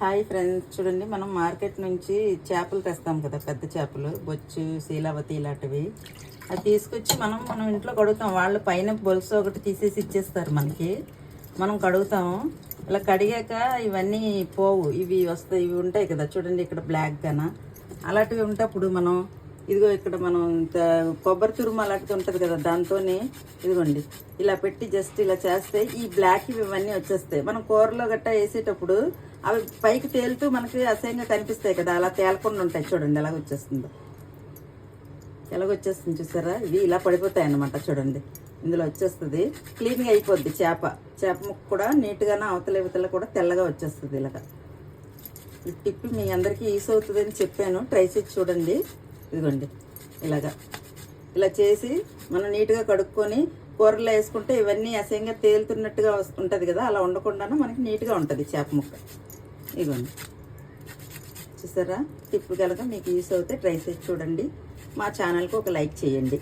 Hi friends, చూడండి మనం market నుంచి చేపలు తెస్తాం కదా, పెద్ద చేపలు, బొచ్చు, శీలావతి ఇలాంటివి. అది తీసుకొచ్చి మనం ఇంట్లో కడుగుతాం. వాళ్ళు పైన బొలుసు ఒకటి తీసేసి ఇచ్చేస్తారు మనకి. మనం కడుగుతాము. ఇలా కడిగాక ఇవన్నీ పోవు, ఇవి వస్తాయి. ఇవి ఉంటాయి కదా చూడండి, ఇక్కడ బ్లాక్ గాన అలాంటివి ఉంటప్పుడు మనం ఇదిగో ఇక్కడ మనం కొబ్బరి తురుము అలాంటిది ఉంటుంది కదా, దాంతోనే ఇదిగోండి ఇలా పెట్టి జస్ట్ ఇలా చేస్తే ఈ బ్లాక్ ఇవన్నీ వచ్చేస్తాయి. మనం కూరలో గట్టా వేసేటప్పుడు అవి పైకి తేలుతూ మనకి అసహ్యంగా కనిపిస్తాయి కదా, అలా తేలకుండా ఉంటాయి. చూడండి ఎలాగొచ్చేస్తుందో, ఎలాగొచ్చేస్తుంది చూసారా? ఇవి ఇలా పడిపోతాయి అన్నమాట. చూడండి ఇందులో వచ్చేస్తుంది, క్లీన్గా అయిపోద్ది. చేప ముక్క కూడా నీట్గానే అవతల కూడా తెల్లగా వచ్చేస్తుంది. ఇలాగా ఈ టిప్ మీ అందరికీ యూస్ అవుతుంది అని చెప్పాను, ట్రై చేసి చూడండి. ఇదిగోండి ఇలా చేసి మనం నీట్గా కడుక్కొని కూరలో వేసుకుంటే ఇవన్నీ అసహ్యంగా తేలుతున్నట్టుగా ఉంటుంది కదా, అలా ఉండకుండానే మనకి నీట్గా ఉంటుంది చేప ముక్క. ఇదిగోండి చూసారా? టిప్ కనుక మీకు యూస్ అవుతే ట్రై చేసి చూడండి. మా ఛానల్కి ఒక లైక్ చేయండి.